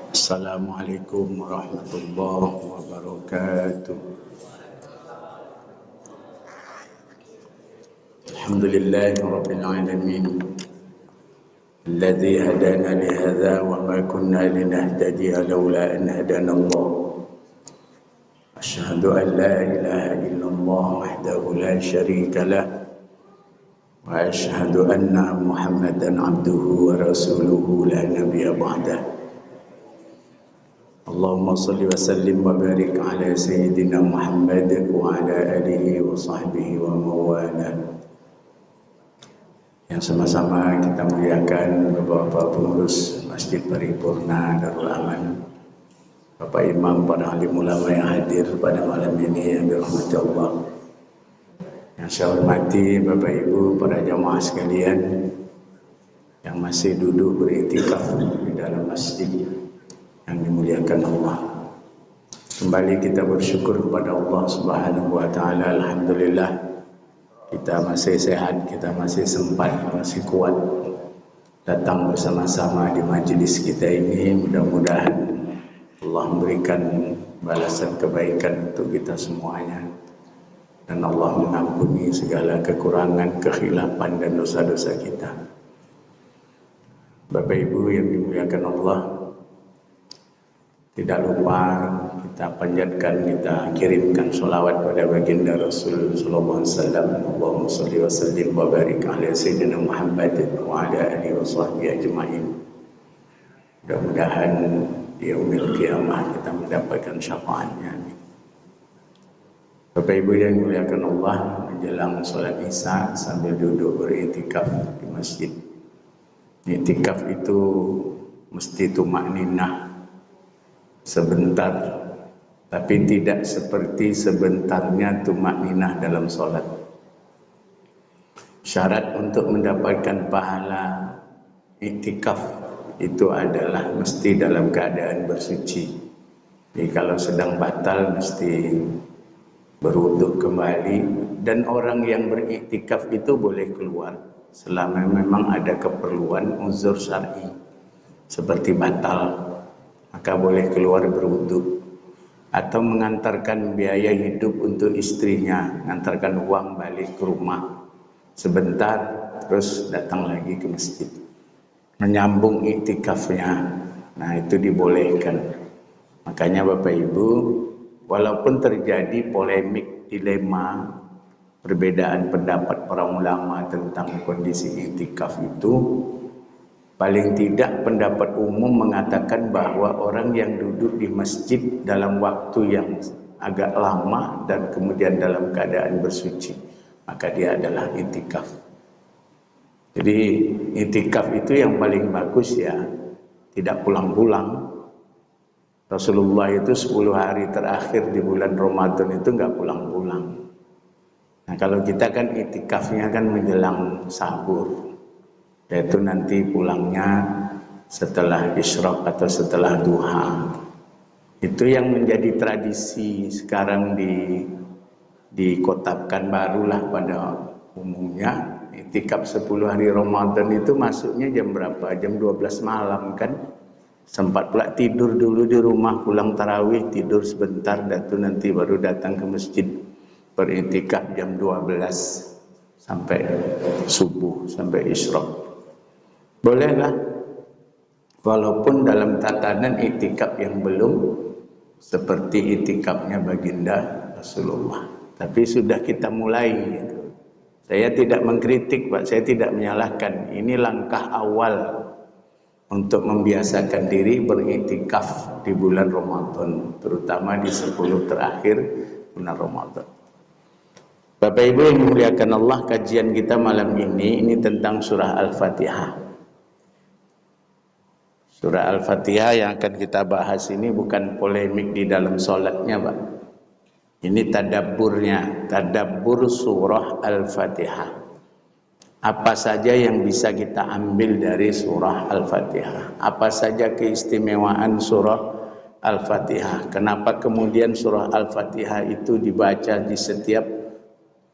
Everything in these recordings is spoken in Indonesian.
Assalamualaikum warahmatullahi wabarakatuh. Alhamdulillahi rabbil alamin. Alladzi hadana li hadza wa ma kunna linahtadiya laula an hadana Allah. Asyhadu an la ilaha illallah wahdahu la syarika lah wa asyhadu anna Muhammadan abduhu wa rasuluhu la nabiyya ba'dah. Allahumma salli wa sallim wa barik ala Sayyidina Muhammad wa ala alihi wa sahbihi wa mawala. Yang sama-sama kita muliakan Bapak-Bapak pengurus Masjid Paripurna Darul Aman, Bapak Imam, para alim ulama yang hadir pada malam ini yang dirahmati Allah. Yang saya hormati Bapak Ibu, para jamaah sekalian yang masih duduk beriktikaf di dalam masjid yang dimuliakan Allah. Kembali kita bersyukur kepada Allah Subhanahu wa taala. Alhamdulillah kita masih sehat, kita masih sempat, masih kuat datang bersama-sama di majelis kita ini. Mudah-mudahan Allah memberikan balasan kebaikan untuk kita semuanya, dan Allah mengampuni segala kekurangan, kekhilafan dan dosa-dosa kita. Bapak Ibu yang dimuliakan Allah, tidak lupa kita panjatkan, kita kirimkan sholawat pada baginda Rasul sallallahu alaihi wasallam. Allahumma shalli wa sallim wa barik ala sayyidina Muhammad wa ala alihi wa sahbihi ajma'in. Mudah-mudahan di yaumil qiyamah kita mendapatkan syafaatnya. Bapak Ibu yang dimuliakan Allah, menjelang sholat Isya sambil duduk beriktikaf di masjid. Iktikaf itu mesti tumakninah sebentar, tapi tidak seperti sebentarnya tumakninah dalam sholat. Syarat untuk mendapatkan pahala iktikaf itu adalah mesti dalam keadaan bersuci. Jadi kalau sedang batal mesti berwuduk kembali, dan orang yang beriktikaf itu boleh keluar selama memang ada keperluan uzur syar'i seperti batal, maka boleh keluar berwudhu atau mengantarkan biaya hidup untuk istrinya, mengantarkan uang balik ke rumah sebentar, terus datang lagi ke masjid menyambung iktikafnya. Nah, itu dibolehkan. Makanya Bapak Ibu, walaupun terjadi polemik, dilema, perbedaan pendapat para ulama tentang kondisi iktikaf itu, paling tidak pendapat umum mengatakan bahwa orang yang duduk di masjid dalam waktu yang agak lama dan kemudian dalam keadaan bersuci, maka dia adalah iktikaf. Jadi iktikaf itu yang paling bagus ya tidak pulang-pulang. Rasulullah itu 10 hari terakhir di bulan Ramadan itu nggak pulang-pulang. Nah, kalau kita kan iktikafnya kan menjelang sahur, yaitu nanti pulangnya setelah isyraq atau setelah duha. Itu yang menjadi tradisi sekarang dikotapkan barulah pada umumnya. Iktikaf 10 hari Ramadan itu masuknya jam berapa? Jam 12 malam kan? Sempat pula tidur dulu di rumah, pulang tarawih, tidur sebentar, dan itu nanti baru datang ke masjid beriktikaf jam 12 sampai subuh, sampai isyraq. Bolehlah, walaupun dalam tatanan iktikaf yang belum seperti iktikafnya baginda Rasulullah, tapi sudah kita mulai gitu. Saya tidak mengkritik Pak, saya tidak menyalahkan. Ini langkah awal untuk membiasakan diri beriktikaf di bulan Ramadan, terutama di 10 terakhir bulan Ramadan. Bapak Ibu yang dimuliakan Allah, kajian kita malam ini tentang surah Al-Fatihah. Surah Al-Fatihah yang akan kita bahas ini bukan polemik di dalam sholatnya Pak. Ini tadabburnya, tadabbur surah Al-Fatihah. Apa saja yang bisa kita ambil dari surah Al-Fatihah? Apa saja keistimewaan surah Al-Fatihah? Kenapa kemudian surah Al-Fatihah itu dibaca di setiap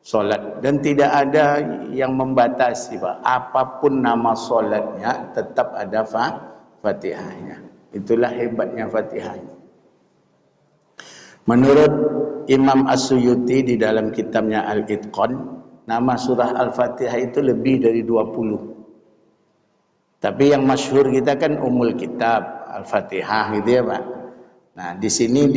sholat? Dan tidak ada yang membatasi Pak. Apapun nama sholatnya tetap ada Fatihahnya. Itulah hebatnya Fatihah. Menurut Imam As-Suyuti di dalam kitabnya Al-Itqan, nama surah Al-Fatihah itu lebih dari 20. Tapi yang masyhur kita kan Ummul Kitab, Al-Fatihah gitu ya Pak. Nah, di sini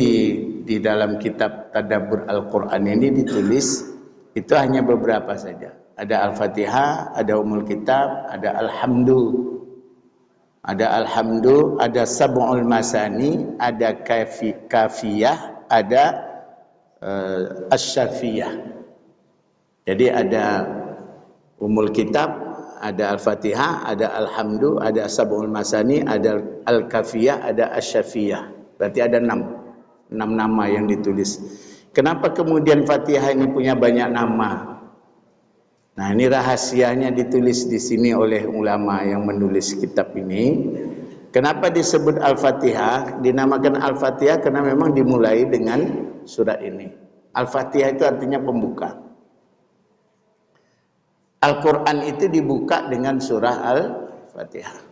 di dalam kitab Tadabbur Al-Qur'an ini ditulis itu hanya beberapa saja. Ada Al-Fatihah, ada Ummul Kitab, ada Alhamdu. Ada Alhamdu, ada Sab'ul Masani, ada Kafiyah, ada Asy-Syafiyah. Jadi ada Ummul Kitab, ada Al-Fatihah, ada Alhamdu, ada Sab'ul Masani, ada Al-Kafiyah, ada Asy-Syafiyah. Berarti ada 6 nama yang ditulis. Kenapa kemudian Fatihah ini punya banyak nama? Nah, ini rahasianya ditulis di sini oleh ulama yang menulis kitab ini. Kenapa disebut Al-Fatihah? Dinamakan Al-Fatihah karena memang dimulai dengan surat ini. Al-Fatihah itu artinya pembuka. Al-Quran itu dibuka dengan surah Al-Fatihah.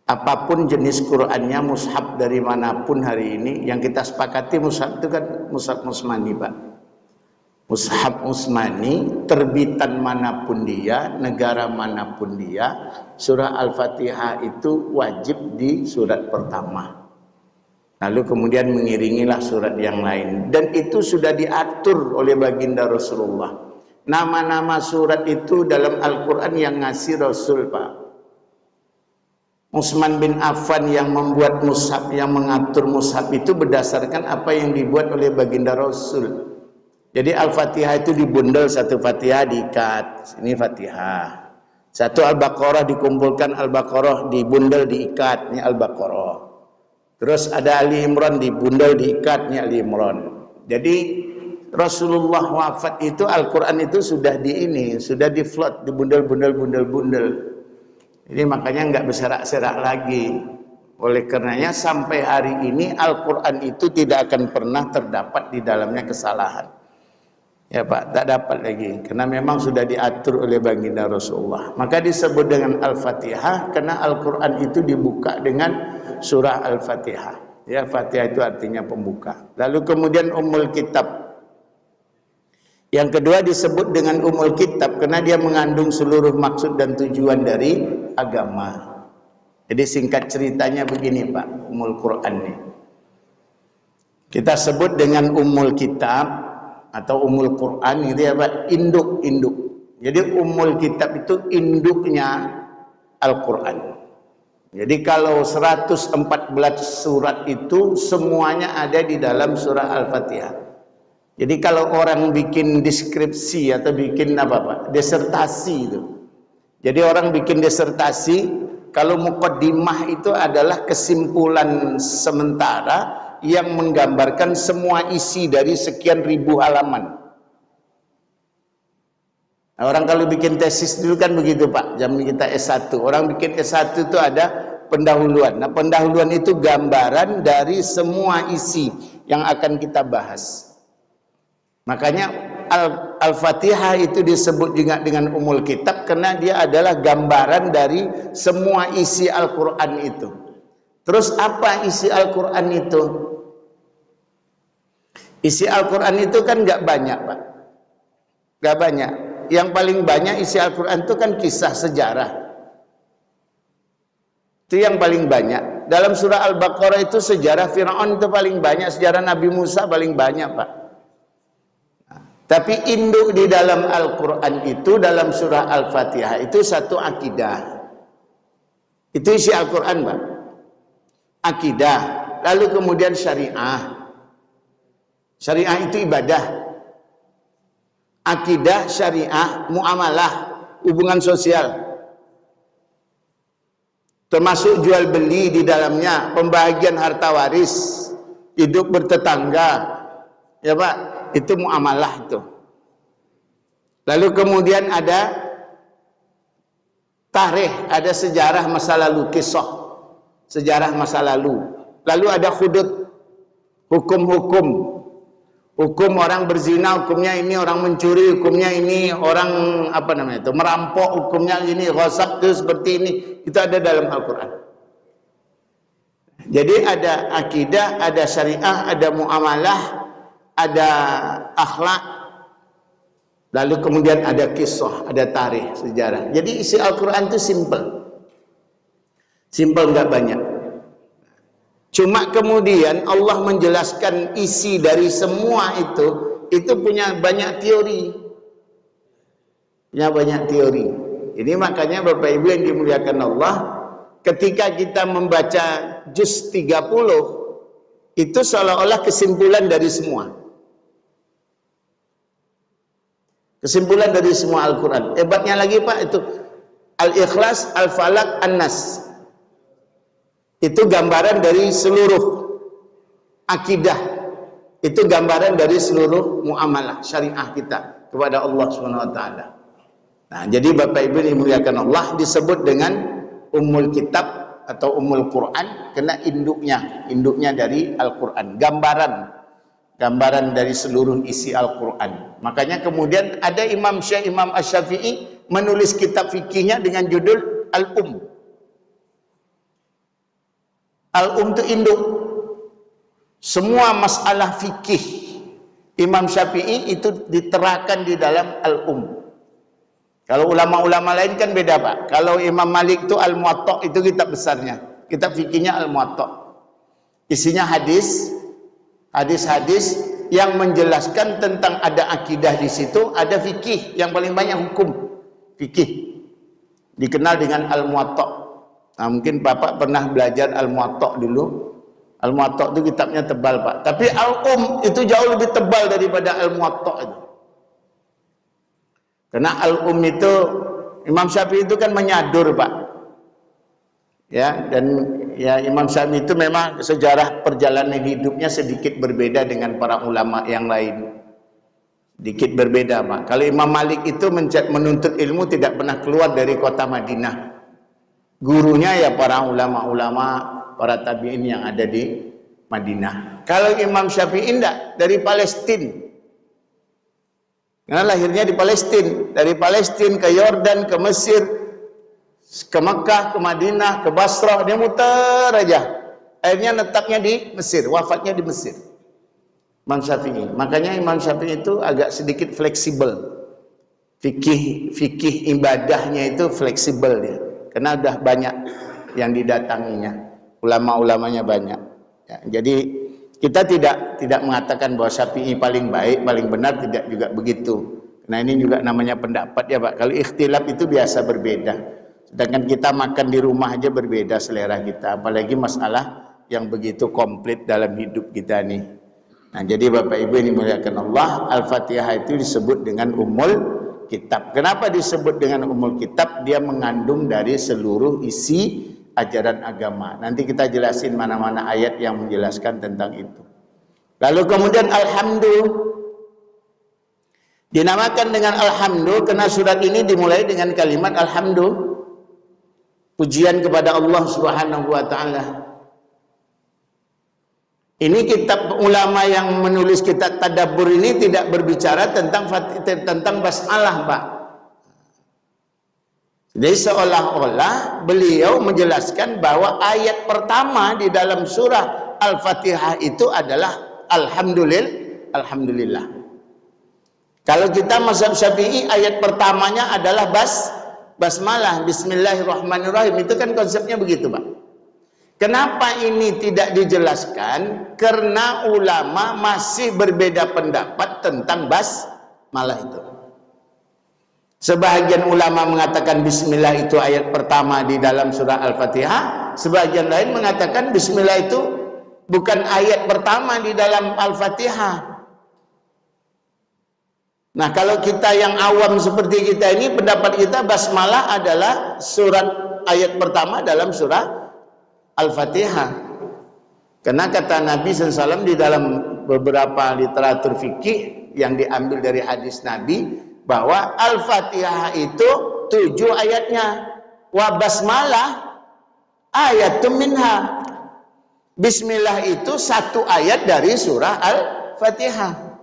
Apapun jenis Qurannya, mushaf dari manapun hari ini, yang kita sepakati mushaf itu kan mushaf Utsmani Pak. Mushaf Utsmani, terbitan manapun dia, negara manapun dia, surah Al-Fatihah itu wajib di surat pertama. Lalu kemudian mengiringilah surat yang lain. Dan itu sudah diatur oleh baginda Rasulullah. Nama-nama surat itu dalam Al-Quran yang ngasih Rasul Pak. Utsman bin Affan yang membuat mushaf, yang mengatur mushaf itu berdasarkan apa yang dibuat oleh baginda Rasul. Jadi Al-Fatihah itu dibundel, satu Fatihah diikat, ini Fatihah. Satu Al-Baqarah dikumpulkan, Al-Baqarah dibundel diikat, ini Al-Baqarah. Terus ada Ali Imran dibundel diikat, ini Ali Imran. Jadi Rasulullah wafat itu Al-Quran itu sudah sudah diflot, dibundel-bundel. Jadi makanya nggak berserak-serak lagi. Oleh karenanya sampai hari ini Al-Quran itu tidak akan pernah terdapat di dalamnya kesalahan. Ya Pak, tak dapat lagi. Karena memang sudah diatur oleh baginda Rasulullah. Maka disebut dengan Al-Fatihah karena Al-Quran itu dibuka dengan surah Al-Fatihah. Ya, Fatihah itu artinya pembuka. Lalu kemudian Ummul Kitab. Yang kedua disebut dengan Ummul Kitab karena dia mengandung seluruh maksud dan tujuan dari agama. Jadi singkat ceritanya begini Pak, Ummul Quran ini. Kita sebut dengan Ummul Kitab atau Ummul Quran gitu ya Pak, induk. Jadi Ummul Kitab itu induknya Al-Quran. Jadi kalau 114 surat itu semuanya ada di dalam surah Al-Fatihah. Jadi kalau orang bikin deskripsi atau bikin apa Pak, disertasi itu. Jadi orang bikin disertasi, kalau muqaddimah itu adalah kesimpulan sementara yang menggambarkan semua isi dari sekian ribu halaman. Nah, orang kalau bikin tesis dulu kan begitu Pak, zaman kita S1. Orang bikin S1 itu ada pendahuluan. Nah, pendahuluan itu gambaran dari semua isi yang akan kita bahas. Makanya Al-Fatihah itu disebut juga dengan Ummul Kitab karena dia adalah gambaran dari semua isi Al-Quran itu. Terus apa isi Al-Quran itu? Isi Al-Quran itu kan gak banyak Pak. Gak banyak. Yang paling banyak isi Al-Quran itu kan kisah sejarah. Itu yang paling banyak. Dalam surah Al-Baqarah itu sejarah Fir'aun itu paling banyak. Sejarah Nabi Musa paling banyak Pak. Tapi induk di dalam Al-Quran itu, dalam surah Al-Fatihah itu satu akidah. Itu isi Al-Quran Pak. Akidah. Lalu kemudian syariah. Syariah itu ibadah. Akidah, syariah, muamalah, hubungan sosial. Termasuk jual beli di dalamnya, pembagian harta waris, hidup bertetangga. Ya Pak, itu muamalah itu. Lalu kemudian ada tarikh, ada sejarah masa lalu, kisah, sejarah masa lalu. Lalu ada hudud, hukum-hukum. Hukum orang berzina, hukumnya ini, orang mencuri, hukumnya ini, orang apa namanya itu, merampok, hukumnya ini, ghasab itu seperti ini. Itu ada dalam Al-Quran. Jadi ada akidah, ada syariah, ada muamalah, ada akhlak, lalu kemudian ada kisah, ada tarikh, sejarah. Jadi isi Al-Quran itu simple. Simple, nggak banyak. Cuma kemudian Allah menjelaskan isi dari semua itu punya banyak teori. Punya banyak teori. Ini makanya Bapak Ibu yang dimuliakan Allah, ketika kita membaca juz 30, itu seolah-olah kesimpulan dari semua. Kesimpulan dari semua Al-Quran. Hebatnya lagi Pak, itu Al-Ikhlas, Al-Falaq, An-Nas. Itu gambaran dari seluruh akidah. Itu gambaran dari seluruh muamalah syariah kita kepada Allah SWT. Nah, jadi Bapak Ibu dimuliakan Allah, disebut dengan Ummul Kitab atau Ummul Quran karena induknya dari Al-Quran. Gambaran dari seluruh isi Al-Quran. Makanya kemudian ada Imam Asy-Syafi'i menulis kitab fikihnya dengan judul Al-Um. Al-Um itu induk. Semua masalah fikih Imam Syafi'i itu diterangkan di dalam Al-Um. Kalau ulama-ulama lain kan beda Pak. Kalau Imam Malik itu Al-Muwatta, itu kitab besarnya. Kitab fikihnya Al-Muwatta. Isinya hadis yang menjelaskan tentang ada akidah di situ, ada fikih, yang paling banyak hukum fikih. Dikenal dengan Al-Muwatta. Nah, mungkin Bapak pernah belajar Al-Muwatta dulu. Al-Muwatta itu kitabnya tebal Pak. Tapi Al-Um itu jauh lebih tebal daripada Al-Muwatta itu. Karena Al-Um itu Imam Syafi'i itu kan menyadur Pak. Ya, dan ya Imam Syafi'i itu memang sejarah perjalanan hidupnya sedikit berbeda dengan para ulama yang lain. Sedikit berbeda Pak. Kalau Imam Malik itu menuntut ilmu tidak pernah keluar dari kota Madinah. Gurunya ya para ulama-ulama, para tabi'in yang ada di Madinah. Kalau Imam Syafi'i enggak, dari Palestina. Karena lahirnya di Palestina. Dari Palestina ke Yordan, ke Mesir, ke Mekah, ke Madinah, ke Basrah. Dia muter aja. Akhirnya letaknya di Mesir, wafatnya di Mesir. Imam Syafi'i. Makanya Imam Syafi'i itu agak sedikit fleksibel. Fikih ibadahnya itu fleksibel dia. Karena udah banyak yang didatanginya, ulama-ulamanya banyak. Ya, jadi kita tidak mengatakan bahwa Syafi'i paling baik, paling benar, tidak juga begitu. Nah ini juga namanya pendapat ya Pak. Kalau ikhtilaf itu biasa berbeda. Sedangkan kita makan di rumah aja berbeda selera kita, apalagi masalah yang begitu komplit dalam hidup kita nih. Nah jadi Bapak Ibu yang dimuliakan Allah, Al-Fatihah itu disebut dengan Ummul Kitab. Kenapa disebut dengan Ummul Kitab? Dia mengandung dari seluruh isi ajaran agama. Nanti kita jelasin mana-mana ayat yang menjelaskan tentang itu. Lalu kemudian Alhamdulillah dinamakan dengan Alhamdulillah karena surat ini dimulai dengan kalimat Alhamdulillah, pujian kepada Allah Subhanahu wa taala. Ini kitab ulama yang menulis kitab Tadabbur ini tidak berbicara tentang basmalah, Pak. Jadi seolah-olah beliau menjelaskan bahwa ayat pertama di dalam surah Al-Fatihah itu adalah Alhamdulillah. Kalau kita mazhab Syafi'i, ayat pertamanya adalah basmalah, Bismillahirrahmanirrahim. Itu kan konsepnya begitu, Pak. Kenapa ini tidak dijelaskan? Karena ulama masih berbeda pendapat tentang basmalah itu. Sebagian ulama mengatakan Bismillah itu ayat pertama di dalam surah Al-Fatihah. Sebagian lain mengatakan Bismillah itu bukan ayat pertama di dalam Al-Fatihah. Nah kalau kita yang awam seperti kita ini, pendapat kita basmalah adalah surat ayat pertama dalam surah Al-Fatihah. Karena kata Nabi SAW di dalam beberapa literatur fikih yang diambil dari hadis Nabi, bahwa Al-Fatihah itu 7 ayatnya, wa basmalah ayatum minha. Bismillah itu 1 ayat dari surah Al-Fatihah.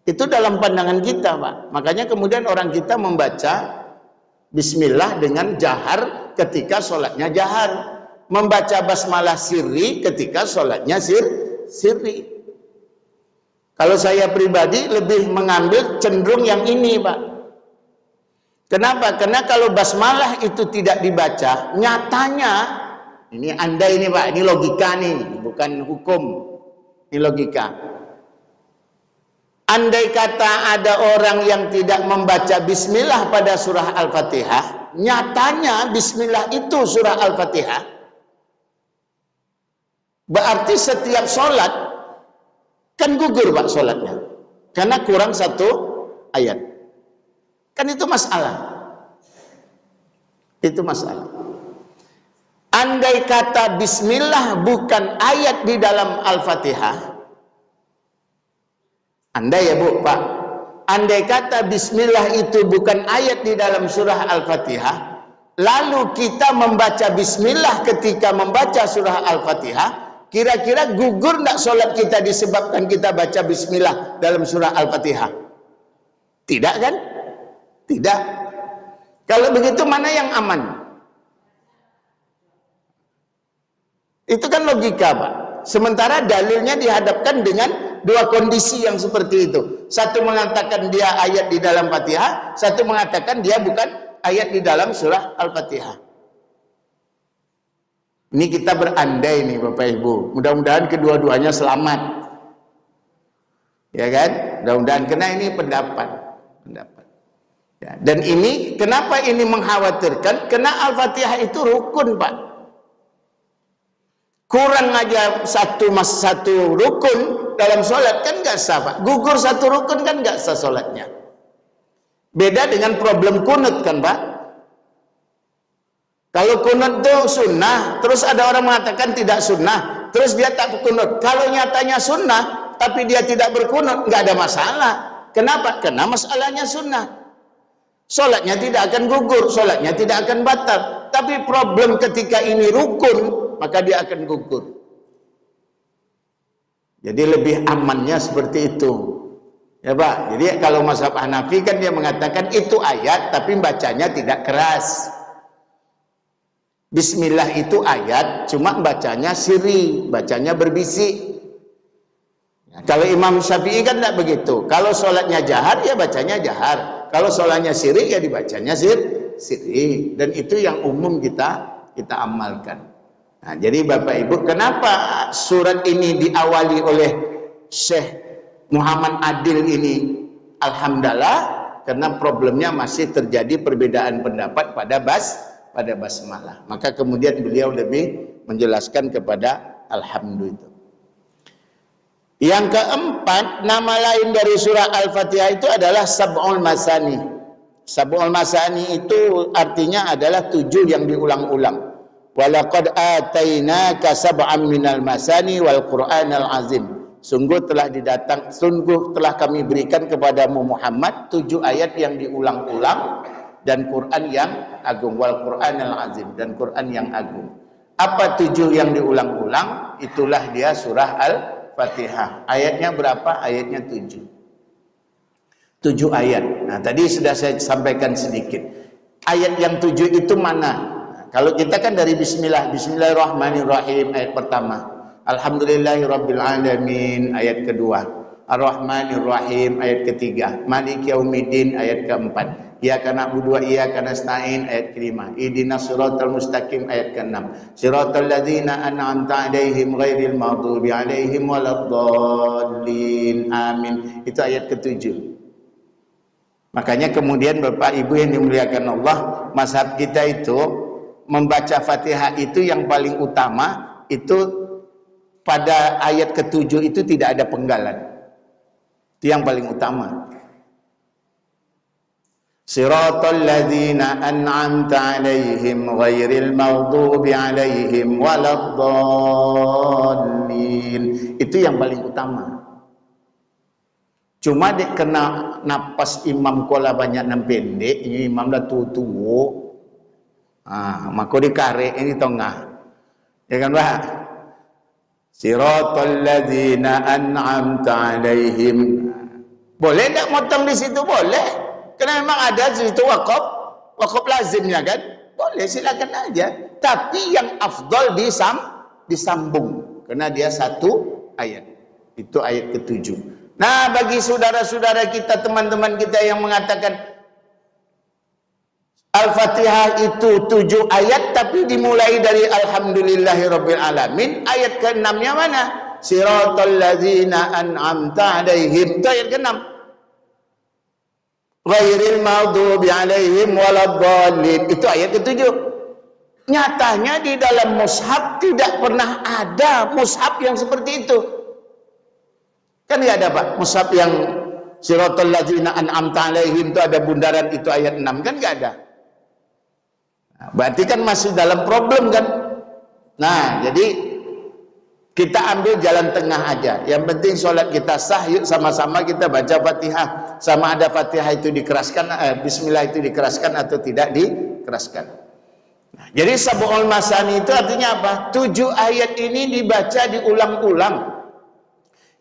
Itu dalam pandangan kita, Pak. Makanya kemudian orang kita membaca Bismillah dengan jahar ketika sholatnya jahar. membaca basmalah sirri ketika sholatnya sirri. Kalau saya pribadi lebih mengambil cenderung yang ini, Pak. Kenapa? Karena kalau basmalah itu tidak dibaca, nyatanya, ini andai ini Pak, ini logika nih, bukan hukum, ini logika. Andai kata ada orang yang tidak membaca bismillah pada surah Al-Fatihah, nyatanya bismillah itu surah Al-Fatihah, berarti setiap sholat kan gugur Pak sholatnya, karena kurang satu ayat. Kan itu masalah. Itu masalah. Andai kata bismillah bukan ayat di dalam Al-Fatihah, andai ya Bu, Pak, andai kata bismillah itu bukan ayat di dalam surah Al-Fatihah, lalu kita membaca bismillah ketika membaca surah Al-Fatihah, kira-kira gugur enggak sholat kita disebabkan kita baca bismillah dalam surah Al-Fatihah? Tidak kan? Tidak. Kalau begitu mana yang aman? Itu kan logika Pak. Sementara dalilnya dihadapkan dengan dua kondisi yang seperti itu. Satu mengatakan dia ayat di dalam Fatihah, satu mengatakan dia bukan ayat di dalam surah Al-Fatihah. Ini kita berandai nih Bapak Ibu. Mudah-mudahan kedua-duanya selamat. Ya kan? Mudah-mudahan, karena ini pendapat. Ya, dan ini kenapa ini mengkhawatirkan? Karena Al-Fatihah itu rukun Pak. Kurang aja satu rukun dalam sholat kan nggak sah Pak. Gugur satu rukun kan nggak sah sholatnya. Beda dengan problem kunut kan Pak. Kalau kunut itu sunnah, terus ada orang mengatakan tidak sunnah, terus dia tak berkunut. Kalau nyatanya sunnah, tapi dia tidak berkunut, nggak ada masalah. Kenapa? Karena masalahnya sunnah. Sholatnya tidak akan gugur, sholatnya tidak akan batal. Tapi problem ketika ini rukun, maka dia akan gugur. Jadi lebih amannya seperti itu. Ya Pak, jadi kalau mazhab Hanafi kan dia mengatakan itu ayat, tapi bacanya tidak keras. Bismillah itu ayat, cuma bacanya sirri, bacanya berbisik. Ya, kalau Imam Syafi'i kan tidak begitu. Kalau sholatnya jahar, ya bacanya jahar. Kalau sholatnya sirri, ya dibacanya sirri. Dan itu yang umum kita amalkan. Nah, jadi Bapak Ibu, kenapa surat ini diawali oleh Syekh Muhammad Adil ini? Alhamdulillah, karena problemnya masih terjadi perbedaan pendapat pada basmalah. Maka kemudian beliau lebih menjelaskan kepada alhamdulillah. Yang keempat, nama lain dari surah Al-Fatihah itu adalah Sab'ul Masani. Sab'ul Masani itu artinya adalah 7 yang diulang-ulang. Walaqad atainaka sab'an minal masani wal Qur'anal azim. Sungguh telah kami berikan kepadamu Muhammad 7 ayat yang diulang-ulang dan Quran yang agung, wal Qur'anal azim, dan Quran yang agung. Apa 7 yang diulang-ulang? Itulah dia surah Al-Fatihah. Ayatnya berapa? Ayatnya 7. 7 ayat. Nah, tadi sudah saya sampaikan sedikit. Ayat yang 7 itu mana? Kalau kita kan dari Bismillahirrahmanirrahim ayat pertama, Alhamdulillahirabbil alamin ayat kedua, Ar-Rahmanirrahim ayat ketiga, Maliki yaumiddin ayat keempat, Iyyaka na'budu wa iyyaka nasta'in ayat kelima, Ihdinas siratal mustaqim ayat keenam, Siratal ladzina an'amta 'alaihim ghairil maghdubi 'alaihim waladdallin. Amin. Itu ayat ketujuh. Makanya kemudian Bapak Ibu yang dimuliakan Allah, mazhab kita itu membaca Fatihah itu yang paling utama, itu pada ayat ketujuh itu tidak ada penggalan. Itu yang paling utama. Siratal ladzina an'amta 'alaihim ghairil maghdubi 'alaihim waladdallin. Itu yang paling utama. Cuma dia kena napas imam kola banyak nam pendek, ini imam dah tua-tua. Maka dikarek ini tengah. Ya kan Pak? Siratal ladzina an'amta 'alaihim. Boleh tak motong di situ? Boleh. Karena memang ada di situ wakaf lazimnya kan? Boleh, silakan aja. Tapi yang afdol disambung. Karena dia satu ayat. Itu ayat ke-7. Nah, bagi saudara-saudara kita, teman-teman kita yang mengatakan Al-Fatihah itu 7 ayat tapi dimulai dari Alhamdulillahirabbil alamin, ayat ke-6-nya mana? Siratal ladzina an'amta 'alaihim. Itu ayat ke-6. Ghairil maghdubi 'alaihim waladdallin. Itu ayat ke-7. Nyatanya di dalam mushaf tidak pernah ada mushaf yang seperti itu. Kan enggak ada, Pak, mushaf yang Siratal ladzina an'amta 'alaihim itu ada bundaran itu ayat 6, kan enggak ada. Berarti kan masih dalam problem kan. Nah, jadi kita ambil jalan tengah aja. Yang penting sholat kita sah. Yuk sama-sama kita baca Fatihah. Sama ada Fatihah itu dikeraskan, Bismillah itu dikeraskan atau tidak dikeraskan. Nah, jadi Sab'ul Masani itu artinya apa? 7 ayat ini dibaca diulang-ulang.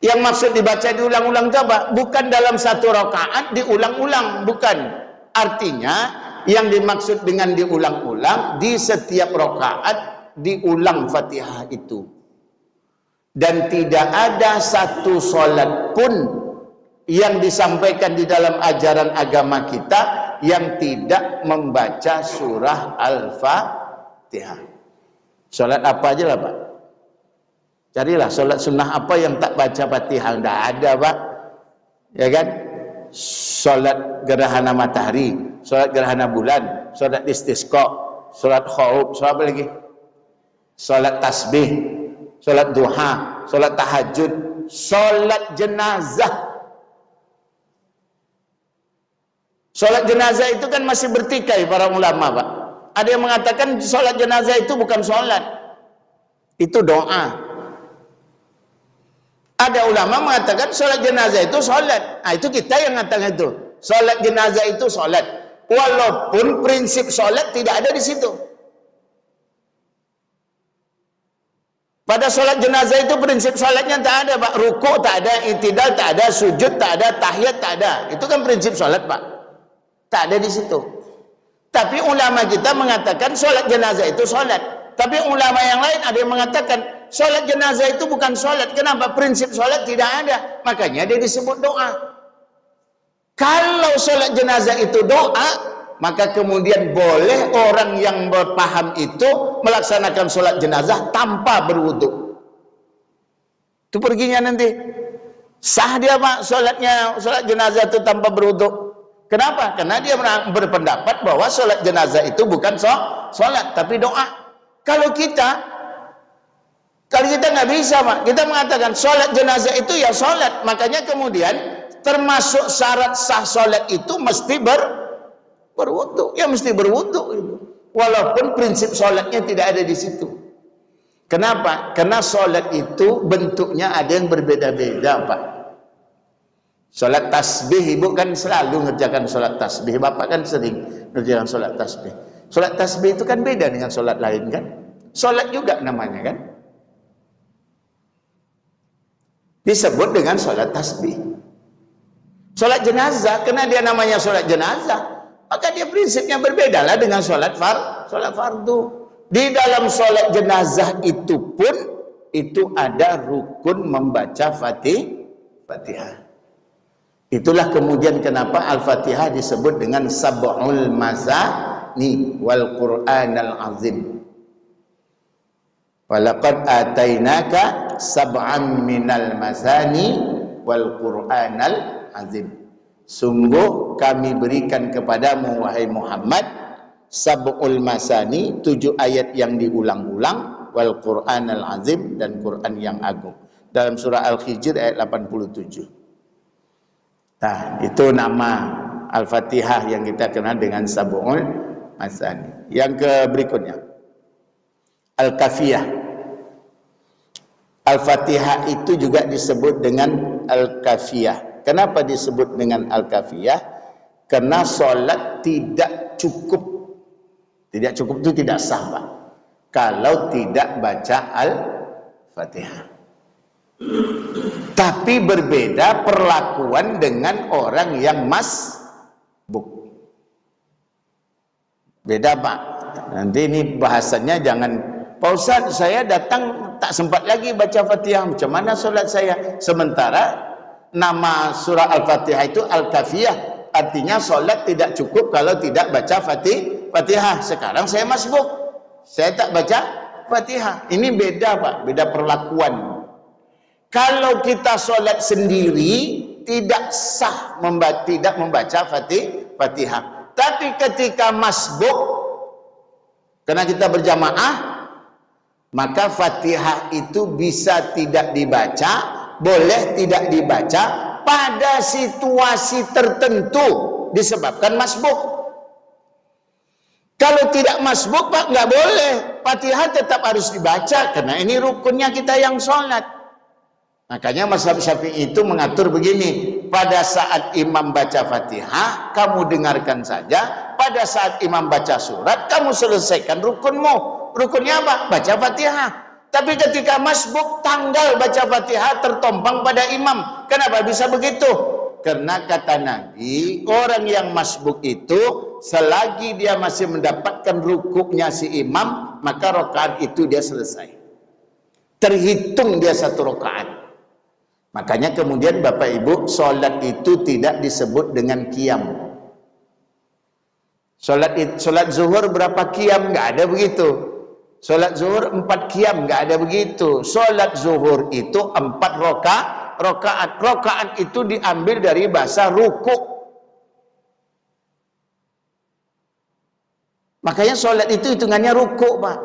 Yang maksud dibaca diulang-ulang itu apa? Bukan dalam satu rakaat diulang-ulang, bukan. Artinya yang dimaksud dengan diulang-ulang, di setiap rakaat diulang Fatihah itu. Dan tidak ada satu solat pun yang disampaikan di dalam ajaran agama kita yang tidak membaca surah Al-Fatihah. Solat apa aja lah, Pak? Carilah solat sunnah apa yang tak baca Fatihah. Tidak ada, Pak. Ya kan? Solat gerhana matahari, solat gerhana bulan, solat istisqa, solat khauf, solat apa lagi? Solat tasbih, solat duha, solat tahajud, solat jenazah. Solat jenazah itu kan masih bertikai para ulama, Pak. Ada yang mengatakan solat jenazah itu bukan solat, itu doa. Ada ulama mengatakan solat jenazah itu solat. Nah, itu kita yang mengatakan itu. Solat jenazah itu solat. Walaupun prinsip solat tidak ada di situ. Pada solat jenazah itu prinsip solatnya tak ada, Pak. Ruku tak ada, i'tidal tak ada, sujud tak ada, tahiyat tak ada. Itu kan prinsip solat, Pak. Tak ada di situ. Tapi ulama kita mengatakan solat jenazah itu solat. Tapi ulama yang lain ada yang mengatakan solat jenazah itu bukan solat. Kenapa? Prinsip solat tidak ada. Makanya dia disebut doa. Kalau solat jenazah itu doa, maka kemudian boleh orang yang berpaham itu melaksanakan solat jenazah tanpa berwudu. Itu perginya nanti. Sah dia, Pak, solat jenazah itu tanpa berwudu. Kenapa? Karena dia berpendapat bahwa solat jenazah itu bukan solat, tapi doa. Kalau kita nggak bisa, Pak. Kita mengatakan sholat jenazah itu ya sholat. Makanya kemudian termasuk syarat sah sholat itu mesti berwudu. Ya mesti berwudu. Walaupun prinsip sholatnya tidak ada di situ. Kenapa? Karena sholat itu bentuknya ada yang berbeda-beda, Pak. Sholat tasbih, Ibu kan selalu ngerjakan sholat tasbih. Bapak kan sering ngerjakan sholat tasbih. Sholat tasbih itu kan beda dengan sholat lain kan? Sholat juga namanya kan? Disebut dengan sholat tasbih. Sholat jenazah, karena dia namanya sholat jenazah, maka dia prinsipnya berbeda lah dengan sholat fardu. Di dalam sholat jenazah itu pun, itu ada rukun membaca Fatihah. Itulah kemudian kenapa Al-Fatihah disebut dengan Sab'ul Masani wal Qur'anal Azim. Walaqad atainaka sab'an minal masani wal Qur'anal Azim. Sungguh kami berikan kepadamu wahai Muhammad Sab'ul Masani, 7 ayat yang diulang-ulang, wal Qur'anal Azim, dan Quran yang agung. Dalam surah Al-Hijr ayat 87. Nah, itu nama Al-Fatihah yang kita kenal dengan Sab'ul Masani. Yang berikutnya Al-Kafiyah. Al-Fatihah itu juga disebut dengan Al-Kafiyah. Kenapa disebut dengan Al-Kafiyah? Karena sholat tidak cukup. Tidak cukup itu tidak sah, Pak, kalau tidak baca Al-Fatihah. Tapi berbeda perlakuan dengan orang yang masbuk. Beda, Pak. nanti ini bahasanya jangan, Pak Ustaz saya datang tak sempat lagi baca Fatihah, macam mana solat saya? Sementara nama surah Al-Fatihah itu Al-Kafiyah, artinya solat tidak cukup kalau tidak baca Fatihah. Sekarang saya masbuk, saya tak baca Fatihah. Ini beda Pak, beda perlakuan. Kalau kita solat sendiri tidak sah tidak membaca Fatihah. Tapi ketika masbuk, karena kita berjamaah, maka Fatihah itu bisa tidak dibaca, boleh tidak dibaca pada situasi tertentu disebabkan masbuk. Kalau tidak masbuk Pak, nggak boleh, Fatihah tetap harus dibaca karena ini rukunnya kita yang sholat. Makanya mazhab Syafi'i itu mengatur begini, pada saat imam baca Fatihah kamu dengarkan saja, pada saat imam baca surat kamu selesaikan rukunmu. Rukunnya apa? Baca Fatihah. Tapi ketika masbuk, tanggal baca Fatihah tertompang pada imam. Kenapa bisa begitu? Karena kata Nabi, orang yang masbuk itu selagi dia masih mendapatkan rukuknya si imam, maka rakaat itu dia selesai, terhitung dia satu rakaat. Makanya kemudian Bapak Ibu, sholat itu tidak disebut dengan qiyam. Sholat zuhur berapa qiyam? Nggak ada begitu. Sholat zuhur 4 qiyam, nggak ada begitu. Sholat zuhur itu 4 rakaat. Rakaat itu diambil dari bahasa rukuk. Makanya sholat itu hitungannya rukuk Pak.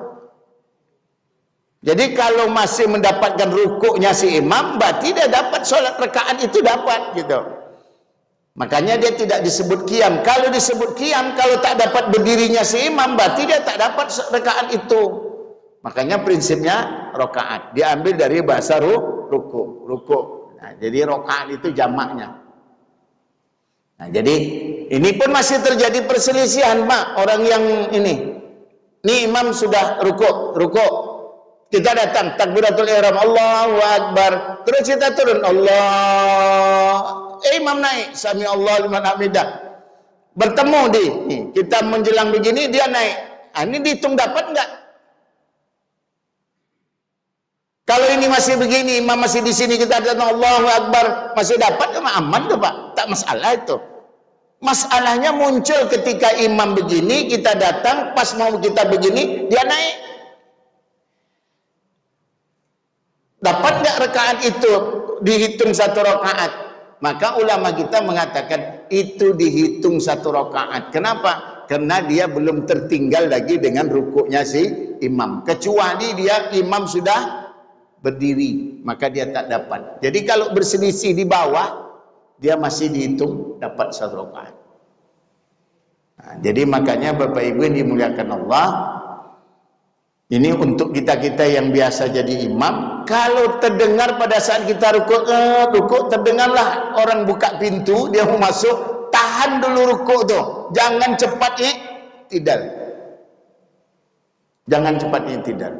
Jadi kalau masih mendapatkan rukuknya si imam, berarti dia dapat sholat rakaat itu dapat gitu. Makanya dia tidak disebut qiyam. Kalau disebut qiyam, kalau tak dapat berdirinya si imam, berarti dia tak dapat rakaat itu. Makanya prinsipnya rakaat diambil dari bahasa rukuk. Nah, jadi rakaat itu jamaknya. Nah, jadi ini pun masih terjadi perselisihan Pak. Orang yang ini imam sudah rukuk. Kita datang takbiratul ihram, Allahu Akbar, terus kita turun, imam naik, sami Allahu liman hamidah, bertemu kita menjelang begini, dia naik. Ini dihitung dapat enggak? Kalau ini masih begini, imam masih di sini, kita datang Allahu Akbar, masih dapat, aman tuh Pak, tak masalah itu. Masalahnya muncul ketika imam begini, kita datang, pas mau kita begini, dia naik. Dapat nggak rakaat itu dihitung satu rakaat? Maka ulama kita mengatakan itu dihitung satu rakaat. Kenapa? Karena dia belum tertinggal lagi dengan rukuknya si imam. Kecuali dia imam sudah berdiri, maka dia tak dapat. Jadi kalau berselisih di bawah, dia masih dihitung dapat satu rakaat. Nah, jadi makanya Bapak Ibu yang dimuliakan Allah, ini untuk kita-kita yang biasa jadi imam, kalau terdengar pada saat kita rukuk, terdengarlah orang buka pintu, dia mau masuk, tahan dulu rukuk tuh, jangan cepat i'tidal. Jangan cepat i'tidal.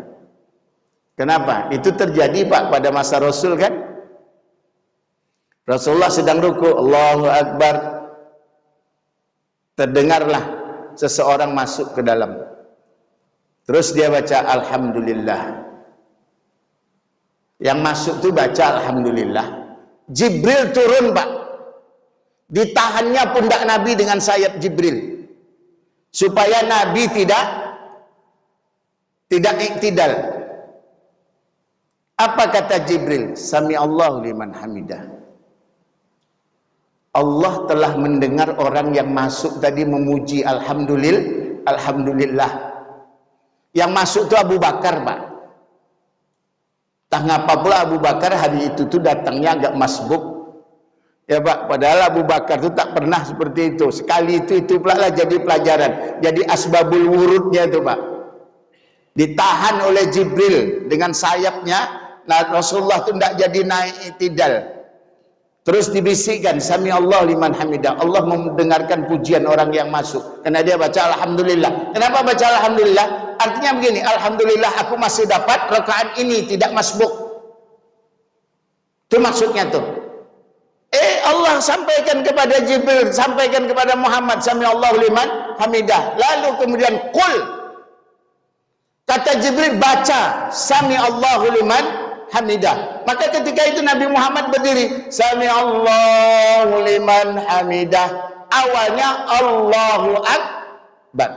Kenapa? Itu terjadi Pak pada masa Rasul kan? Rasulullah sedang rukuk, Allahu Akbar, terdengarlah seseorang masuk ke dalam. Terus dia baca Alhamdulillah. Yang masuk tuh baca Alhamdulillah. Jibril turun Pak. Ditahannya pundak Nabi dengan sayap Jibril. Supaya Nabi tidak iktidal. Apa kata Jibril? Sami Allahu liman hamidah. Allah telah mendengar orang yang masuk tadi memuji Alhamdulillah. Yang masuk itu Abu Bakar Pak. Tak ngapa pula Abu Bakar hari itu tuh datangnya agak masbuk. Ya Pak, padahal Abu Bakar itu tak pernah seperti itu. Sekali itu pula lah jadi pelajaran. Jadi asbabul wurudnya itu Pak. Ditahan oleh Jibril dengan sayapnya. Nah Rasulullah itu tidak jadi naik i'tidal. Terus dibisikkan Sami Allah liman hamidah. Allah mendengarkan pujian orang yang masuk. Karena dia baca Alhamdulillah. Kenapa baca Alhamdulillah? Artinya begini, Alhamdulillah aku masih dapat rakaat ini, tidak masbuk. Itu maksudnya tuh. Allah sampaikan kepada Jibril, sampaikan kepada Muhammad, Sami Allah liman hamidah. Lalu kemudian qul, Kata Jibril, baca Sami Allahu liman hamidah. Maka ketika itu Nabi Muhammad berdiri, Sami Allahu liman hamidah. Awalnya Allahu Akbar,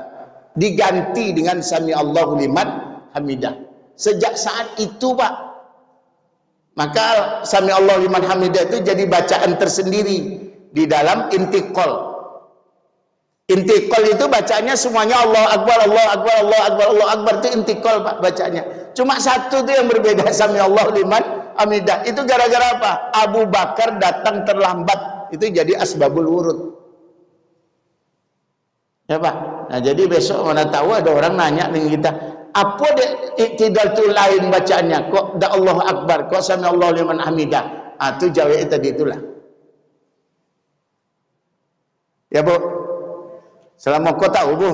diganti dengan Sami Allahu liman hamidah. Sejak saat itu, Pak, maka Sami Allahu liman hamidah itu jadi bacaan tersendiri di dalam intiqal. Intiqal itu bacanya semuanya Allah Akbar, Allah Akbar, Allah Akbar, Allah Akbar, itu intiqal, Pak, bacanya. Cuma satu itu yang berbeda, Sami Allah liman hamidah. Itu gara-gara apa? Abu Bakar datang terlambat. Itu jadi asbabul wurud. Ya, Pak. Nah, jadi besok mana tahu ada orang nanya dengan kita, apa tidak tu lain bacaannya? Kok dah Allah Akbar, kok Sami Allah liman hamidah? Ah, itu jawabnya tadi itulah. Ya, Bu. Selama kau tahu, Bu.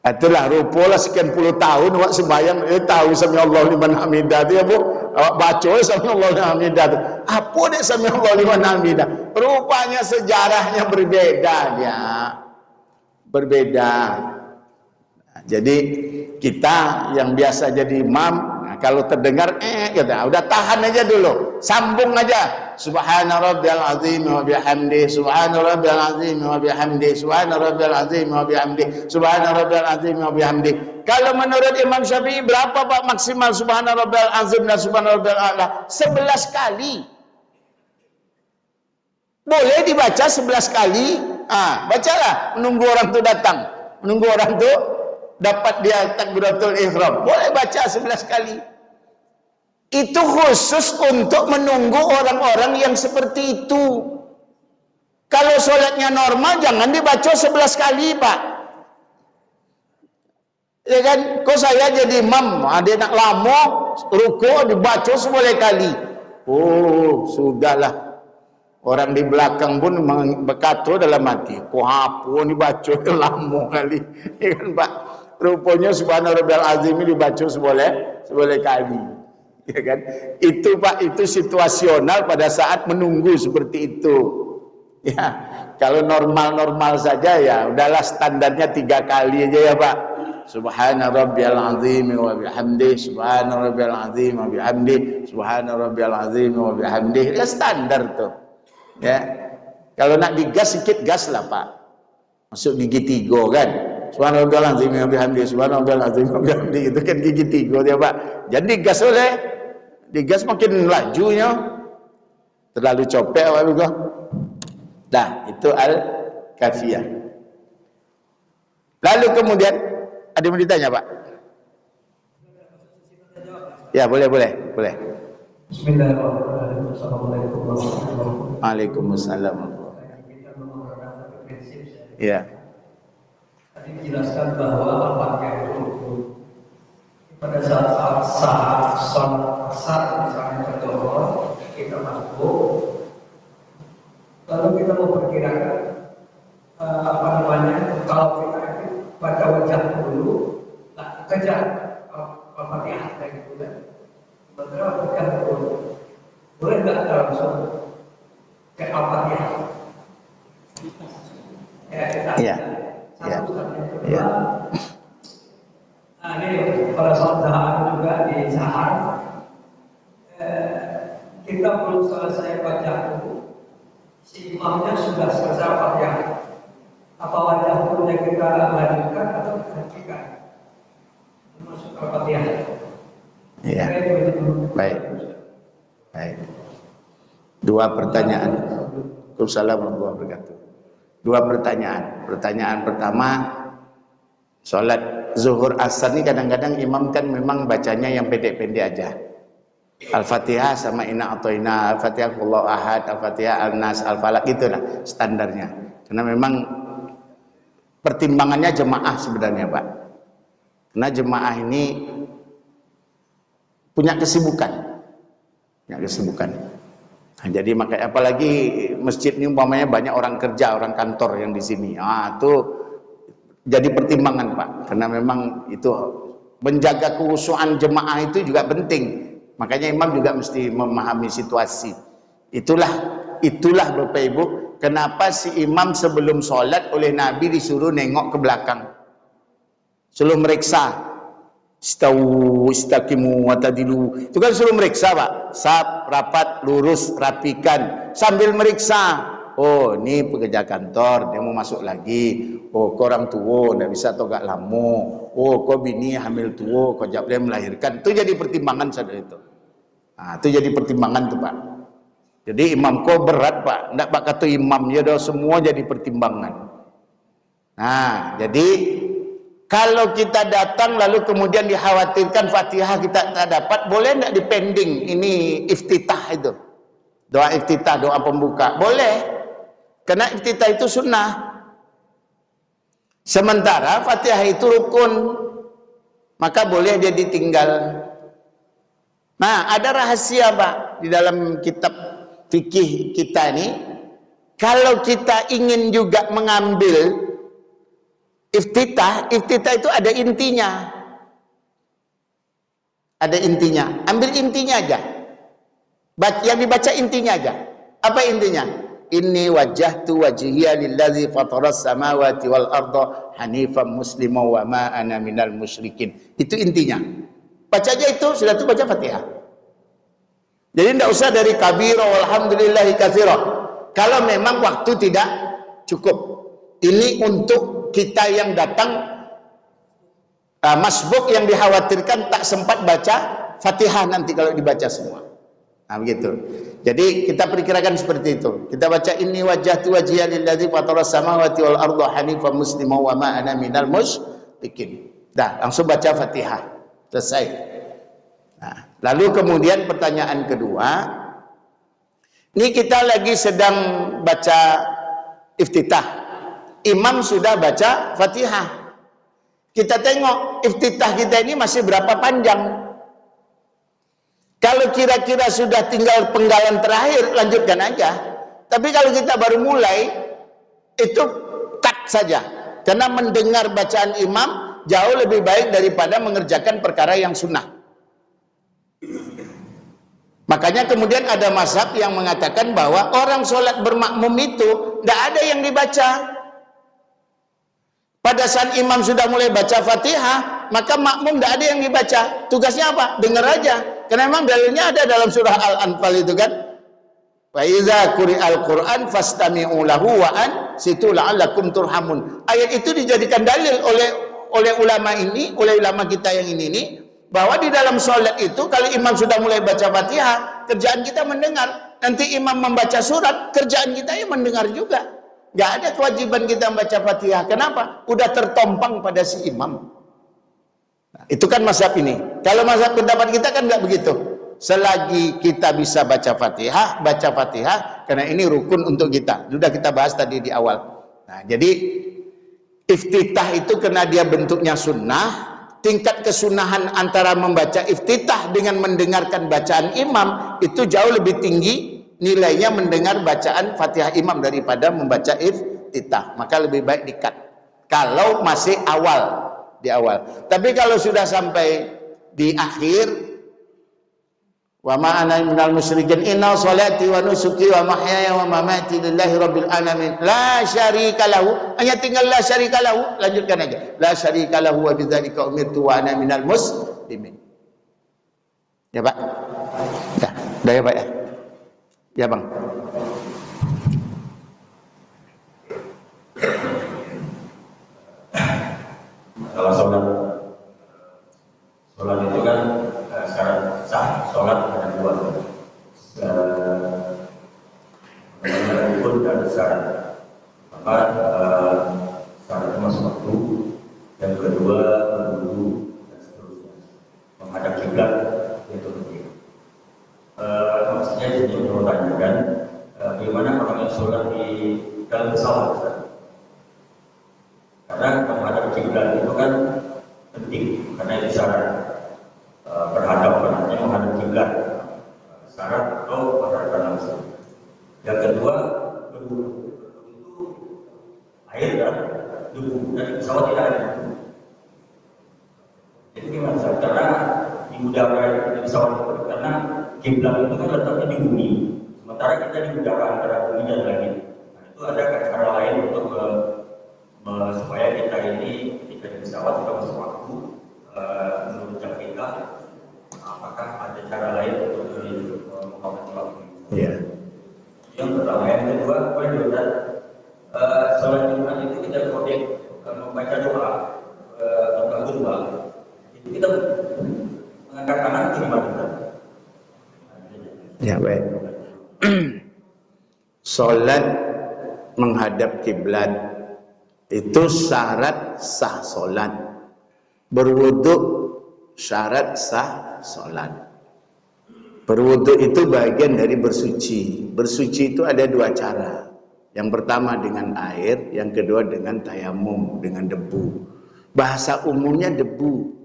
Itulah rupalah sekian puluh tahun awak sembahyang tahu Sami Allah liman hamidah tu, ya, Bu. Awak baca Sami Allah liman hamidah tu. Apa dia Sami Allah liman hamidah? Rupanya sejarahnya berbeda dia. Berbeda. Nah, jadi kita yang biasa jadi imam, nah, kalau terdengar kata, udah tahan aja dulu. Sambung aja. Subhana rabbiyal azim wa bihamdi, subhana rabbiyal azim wa bihamdi, subhana rabbiyal azim wa bihamdi, subhana rabbiyal azim wa bihamdi. Kalau menurut Imam Syafi'i berapa, Pak, maksimal subhana rabbiyal azim dan subhana rabbiyal a'la? 11 kali. Boleh dibaca 11 kali. Ah, bacalah, menunggu orang tu datang. Menunggu orang tu dapat dia takbiratul ihram. Boleh baca 11 kali. Itu khusus untuk menunggu orang-orang yang seperti itu. Kalau sholatnya normal jangan dibaca 11 kali, Pak. Ya kan? Kok saya jadi imam, dia nak lama ruku dibaca 10 kali. Oh, sudahlah. Orang di belakang pun berkata dalam hati, kok apa dibaca lama kali. Ya kan, Pak? Rupanya subhana rabbiyal azim dibaca 10 kali. Ya kan? Itu, Pak, itu situasional pada saat menunggu seperti itu. Ya, kalau normal-normal saja ya udahlah standarnya 3 kali aja ya, Pak. Subhana rabbiyal azim wa bihamdi, subhana rabbiyal azim wa bihamdi, subhana rabbiyal azim wa bihamdi. Ya standar tuh. Ya. Kalau nak digas sedikit gas lah, Pak. Masuk gigi 3 kan. Subhana rabbiyal azim wa bihamdi, subhana rabbiyal azim wa bihamdi, itu kan gigi 3 dia, Pak. Jadi gas oleh digas makin lajunya, terlalu copek awak juga. Dah, itu al-kafiyah. Lalu kemudian ada yang mau ditanya, Pak? Ya, boleh. Bismillahirrahmanirrahim. Assalamualaikum warahmatullahi wabarakatuh. Waalaikumsalam. Ya. Tadi dijelaskan bahwa al-Fatihah itu pada saat sholat asar misalnya berdoa kita masuk, lalu kita mau perkirakan kalau kita baca wajah dulu, nah kejar al-Fatihah kayak gitu kan, sementara wajah dulu, boleh nggak langsung ke al-Fatihah? Ya. Satu yang kedua. Nah, ini pada saat sahar juga di sahar kita belum selesai baca dulu, si imamnya sudah selesai Fatihah. Apa wajah dulunya kita lanjutkan atau dihentikan? Masuk ke Fatihah. Iya. Baik. Dua pertanyaan. Waalaikumsalam warahmatullahi wabarakatuh. Dua pertanyaan. Pertanyaan pertama, sholat zuhur asar ini kadang-kadang imam kan memang bacanya yang pendek-pendek aja. Al-Fatihah sama Inna Atoina, Al-Fatihah Allahu Ahad, Al-Fatihah Al-Nas, Al-Falaq, gitu lah standarnya. Karena memang pertimbangannya jemaah sebenarnya, Pak. Karena jemaah ini punya kesibukan. Nah, jadi makanya apalagi masjid ini umpamanya banyak orang kerja, orang kantor yang di sini. Itu jadi pertimbangan, Pak. Karena memang itu menjaga kekhusyuan jemaah itu juga penting. Makanya imam juga mesti memahami situasi. Itulah Bapak Ibu kenapa si imam sebelum sholat oleh Nabi disuruh nengok ke belakang, suruh meriksa. Istawu, istaqimu, watadilu. Itu kan suruh meriksa, Pak. Sap, rapat, lurus, rapikan. Sambil meriksa. Oh, ini pekerja kantor, dia mau masuk lagi. Oh, kau orang tua, tidak bisa togak lamu. Oh, kau bini hamil tua, kau jawab dia melahirkan. Itu jadi pertimbangan saudara itu. Nah, itu jadi pertimbangan tuh, Pak. Jadi imam kau berat, Pak. Tidak Pak kata imam, ya dah semua jadi pertimbangan. Nah, jadi kalau kita datang lalu kemudian dikhawatirkan Fatihah kita tak dapat, boleh tidak dipending? Ini iftitah itu. Doa iftitah, doa pembuka. Boleh. Karena iftitah itu sunnah. Sementara Fatihah itu rukun. Maka boleh dia ditinggal. Nah, ada rahasia, Pak, di dalam kitab fikih kita ini. Kalau kita ingin juga mengambil iftitah itu ada intinya. Ada intinya. Ambil intinya aja. Yang dibaca intinya aja. Apa intinya? Inni wajjahtu wajhiya lillazi fataras samawati wal arda hanifan muslima wa ma ana minal musyrikin. Itu intinya. Baca aja itu, sudah itu baca Fatihah. Jadi tidak usah dari kabira walhamdulillahi katsira. Kalau memang waktu tidak cukup. Ini untuk kita yang datang masbuk yang dikhawatirkan tak sempat baca Fatihah nanti kalau dibaca semua. Nah, begitu. Jadi kita perkirakan seperti itu. Kita baca inni wajjahtu wajhiya lillazi fataras samawati wal arda hanifan musliman wa ma ana minal musyrikin. Dah, langsung baca Fatihah. Selesai. Nah, lalu kemudian pertanyaan kedua. Ini kita lagi sedang baca iftitah. Imam sudah baca Fatihah. Kita tengok iftitah kita ini masih berapa panjang. Kalau kira-kira sudah tinggal penggalan terakhir, lanjutkan aja. Tapi kalau kita baru mulai, itu cut saja. Karena mendengar bacaan imam jauh lebih baik daripada mengerjakan perkara yang sunnah. Makanya kemudian ada mazhab yang mengatakan bahwa orang sholat bermakmum itu tidak ada yang dibaca. Pada saat imam sudah mulai baca Fatihah, maka makmum tidak ada yang dibaca. Tugasnya apa? Dengar aja. Karena memang dalilnya ada dalam surah Al-Anfal itu kan. Wa iza quri'al Qur'an fastami'u lahu wa ansitu la'allakum turhamun. Ayat itu dijadikan dalil oleh ulama ini, oleh ulama kita yang ini bahwa di dalam sholat itu kalau imam sudah mulai baca Fatihah, kerjaan kita mendengar. Nanti imam membaca surat, kerjaan kita ya mendengar juga. Nggak ada kewajiban kita membaca Fatihah. Kenapa? Udah tertompang pada si imam. Nah, itu kan mazhab ini. Kalau mazhab pendapat kita kan nggak begitu. Selagi kita bisa baca Fatihah, karena ini rukun untuk kita. Sudah kita bahas tadi di awal. Nah, jadi iftitah itu karena dia bentuknya sunnah. Tingkat kesunahan antara membaca iftitah dengan mendengarkan bacaan imam itu jauh lebih tinggi nilainya mendengar bacaan Fatihah imam daripada membaca iftitah. Maka lebih baik di-cut. Kalau masih di awal. Tapi kalau sudah sampai di akhir, wa ma ana minal musyrikin inna sholati wa nusuki wa mahyaya wa mamati lillahi rabbil alamin la syarika lahu, hanya tinggal la syarika lahu, lanjutkan aja. La syarika lahu wa bidzalika umirtu wa ana minal muslimin. Ya, Pak. Dah ya, Pak ya. Ya, Bang. Kalau sholat itu kan syarat sah sholat ada dua, rukun dan syarat. Maka syaratnya masuk waktu, yang kedua berwudu dan seterusnya. Menghadap kiblat itu penting. Maksudnya saya mau tanyakan bagaimana orang yang sholat di dalam pesawat. Karena menghadap kiblat itu kan penting, karena itu syarat berhadapan, artinya menghadap kiblat, syarat atau berhadapan langsung. Yang kedua, berwudu itu air dan debu, dan di pesawat tidak ada debu. Jadi gimana? Karena di udara di pesawat itu, karena kiblat itu kan letaknya di bumi, sementara kita di udara antara bumi dan langit. Nah, itu ada cara lain untuk supaya kita ini ketika di pesawat kita masuk waktu menurut jam kita, apakah ada cara lain untuk menghormati waktu? Iya. Yang pertama, yang kedua, sholat Jumat itu kita boleh membaca doa atau khutbah. Itu kita mengangkat tangan ke mana? Ya, baik. Sholat menghadap kiblat itu syarat sah sholat. Berwudu syarat sah sholat. Berwudu itu bagian dari bersuci. Bersuci itu ada dua cara. Yang pertama dengan air, yang kedua dengan tayamum, dengan debu. Bahasa umumnya debu.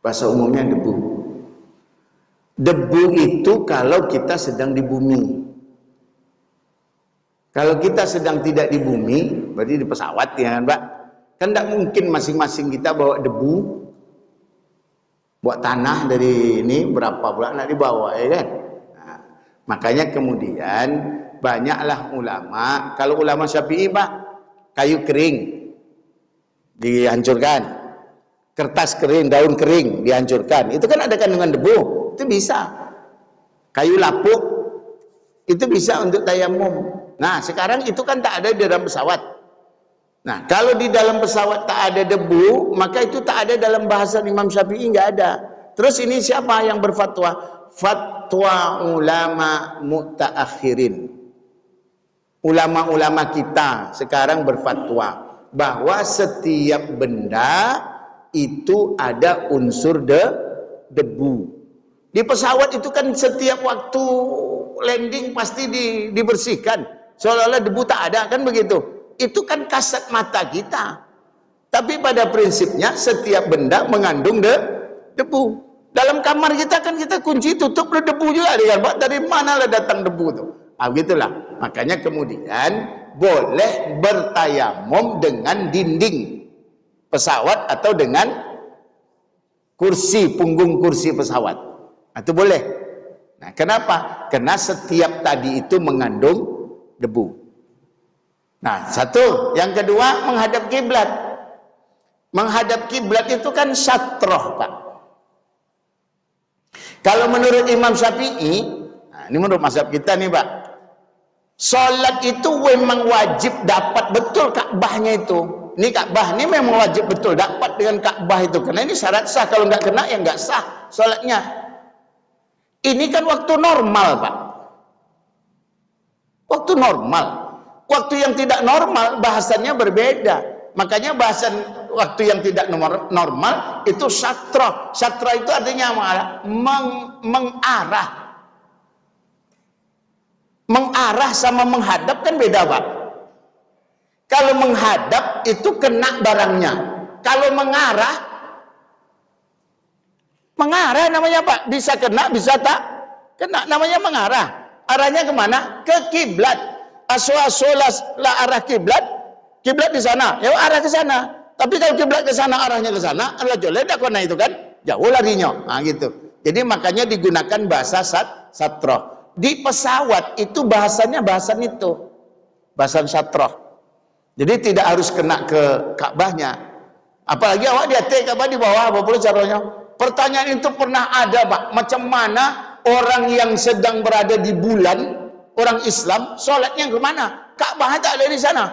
Bahasa umumnya debu. Debu itu kalau kita sedang di bumi. Kalau kita sedang tidak di bumi, berarti di pesawat ya kan Pak? Kan tidak mungkin masing-masing kita bawa debu, bawa tanah dari ini berapa bulan nak dibawa ya kan? Nah, makanya kemudian banyaklah ulama, kalau ulama Syafi'i Pak, kayu kering dihancurkan, kertas kering, daun kering dihancurkan, itu kan ada kandungan debu, itu bisa. Kayu lapuk itu bisa untuk tayamum. Nah sekarang itu kan tak ada di dalam pesawat. Nah kalau di dalam pesawat tak ada debu, maka itu tak ada dalam bahasa Imam Syafi'i, nggak ada. Terus ini siapa yang berfatwa? Fatwa ulama mutaakhirin. Ulama-ulama kita sekarang berfatwa bahwa setiap benda itu ada unsur debu. Di pesawat itu kan setiap waktu landing pasti dibersihkan. Seolah-olah debu tak ada, kan begitu. Itu kan kasat mata kita. Tapi pada prinsipnya setiap benda mengandung debu. Dalam kamar kita kan kita kunci tutup debu juga. Dari mana lah datang debu itu? Ah, gitulah. Makanya kemudian boleh bertayamum dengan dinding pesawat atau dengan kursi, punggung kursi pesawat. Itu boleh. Nah, kenapa? Karena setiap tadi itu mengandung debu. Nah, satu. Yang kedua, menghadap kiblat. Menghadap kiblat itu kan satroh, Pak. Kalau menurut Imam Syafi'i, nah ini menurut mazhab kita nih, Pak. Sholat itu memang wajib dapat betul Ka'bahnya itu. Ini Ka'bah ini memang wajib betul dapat dengan Ka'bah itu. Karena ini syarat sah. Kalau nggak kena ya nggak sah sholatnya. Ini kan waktu normal, Pak. Waktu normal. Waktu yang tidak normal bahasanya berbeda. Makanya bahasan waktu yang tidak normal itu syatra. Syatra itu artinya mengarah. Mengarah sama menghadap kan beda, Pak. Kalau menghadap itu kena barangnya. Kalau mengarah namanya, Pak. Bisa kena, bisa tak kena. Namanya mengarah. Arahnya kemana? Ke kiblat. Aswa-aswa arah kiblat. Kiblat di sana. Ya arah ke sana. Tapi kalau kiblat ke sana, arahnya ke sana, Allah joleh dak kena itu kan. Jauh larinya. Nah gitu. Jadi makanya digunakan bahasa satroh. Di pesawat itu bahasanya bahasan itu. Bahasan satroh. Jadi tidak harus kena ke Ka'bahnya. Apalagi awak di atas Ka'bah di bawah, apa pula caranya? Pertanyaan itu pernah ada, Pak. Macam mana orang yang sedang berada di bulan, orang Islam, sholatnya kemana? Ka'bah tak ada di sana.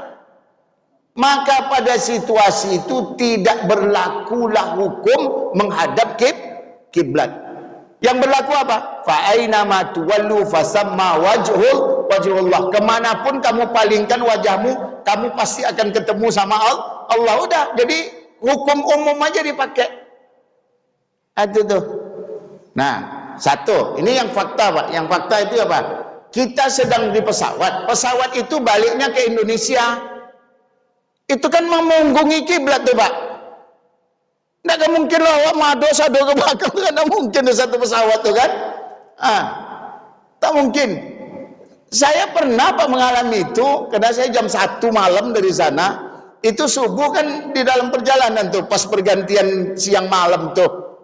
Maka pada situasi itu tidak berlakulah hukum menghadap kiblat. Yang berlaku apa? Fa'aina ma tuwallu fasamma wajhullah. Kemanapun kamu palingkan wajahmu, kamu pasti akan ketemu sama Allah. Udah, jadi hukum umum aja dipakai. Itu tuh. Nah, satu, ini yang fakta, Pak. Yang fakta itu apa? Kita sedang di pesawat. Pesawat itu baliknya ke Indonesia. Itu kan memunggungi kiblat tuh, Pak. Tidak mungkin lah awak sado ke belakang, tidak mungkin di satu pesawat tuh kan. Tak mungkin. Saya pernah, Pak, mengalami itu karena saya jam 1 malam dari sana. Itu subuh kan di dalam perjalanan tuh, pas pergantian siang malam tuh.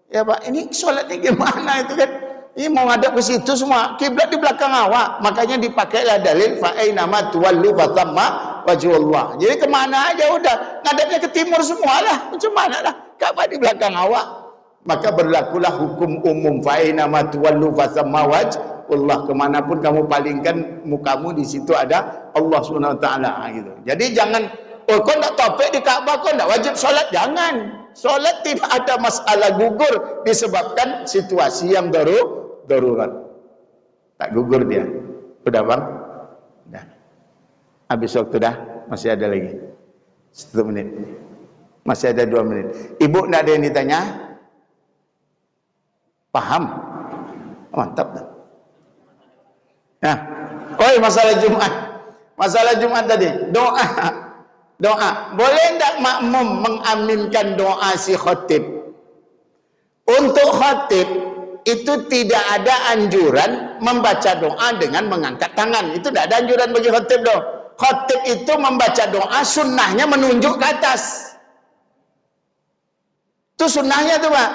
Ya, Pak, ini sholatnya gimana itu kan? Ini mau ngadap ke situ semua, kiblat di belakang awak. Makanya dipakailah dalil fa aina ma tuwallu fa thamma wajhullah. Jadi kemana aja udah, ngadapnya ke timur semualah. Macam mana lah, Ka'bah di belakang awak. Maka berlakulah hukum umum fa aina ma tuwallu fa thamma wajhullah. Kemanapun kamu palingkan mukamu, di situ ada Allah Subhanahu wa taala gitu. Jadi jangan, oh kau nak topik di Ka'bah, kau nak wajib solat, jangan. Solat tidak ada masalah gugur disebabkan situasi yang darurat. Tak gugur dia. Udah bang? Udah. Habis waktu dah? Masih ada lagi 1 menit. Masih ada 2 menit. Ibu nak ada yang ditanya? Paham? Mantap dah. Nah, oi masalah Jumat. Masalah Jumat tadi, doa. Doa. Boleh tak makmum mengaminkan doa si khatib? Untuk khatib itu tidak ada anjuran membaca doa dengan mengangkat tangan. Itu tidak ada anjuran bagi khatib doh. Khatib itu membaca doa, sunnahnya menunjuk ke atas. Itu sunnahnya tuh Pak.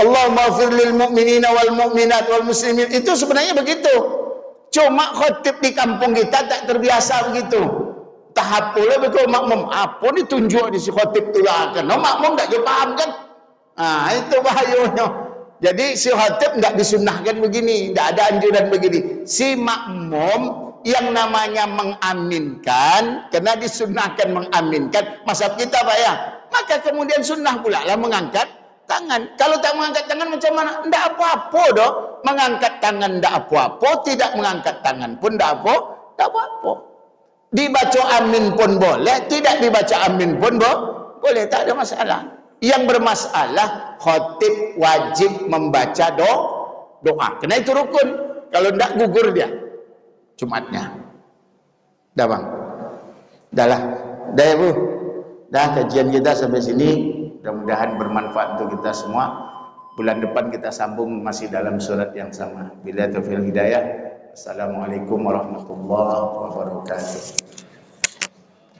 Allahumma ighfir lil mu'minina wal mu'minat wal muslimin. Itu sebenarnya begitu. Cuma khatib di kampung kita tak terbiasa begitu. Tahap pula betul makmum. Apa ni tunjuk di si khatib tu lah kan. No, makmum tak juga paham kan. Itu bahayanya. Jadi si khatib enggak disunnahkan begini, enggak ada anjuran begini. Si makmum yang namanya mengaminkan, karena disunnahkan mengaminkan, mazhab kita Pak ya. Maka kemudian sunnah pula lah mengangkat tangan. Kalau tak mengangkat tangan macam mana? Enggak apa-apa doh. Mengangkat tangan enggak apa-apa, tidak mengangkat tangan pun enggak apa-apa. Dibaca amin pun boleh, tidak dibaca amin pun boleh, tak ada masalah. Yang bermasalah khatib wajib membaca doa. Karena itu rukun. Kalau tidak gugur dia Jumatnya. Dah bang. Dah lah. Dah ya Bu. Dah kajian kita sampai sini. Mudah-mudahan bermanfaat untuk kita semua. Bulan depan kita sambung masih dalam surat yang sama. Billahi taufiq hidayah. Assalamualaikum warahmatullahi wabarakatuh.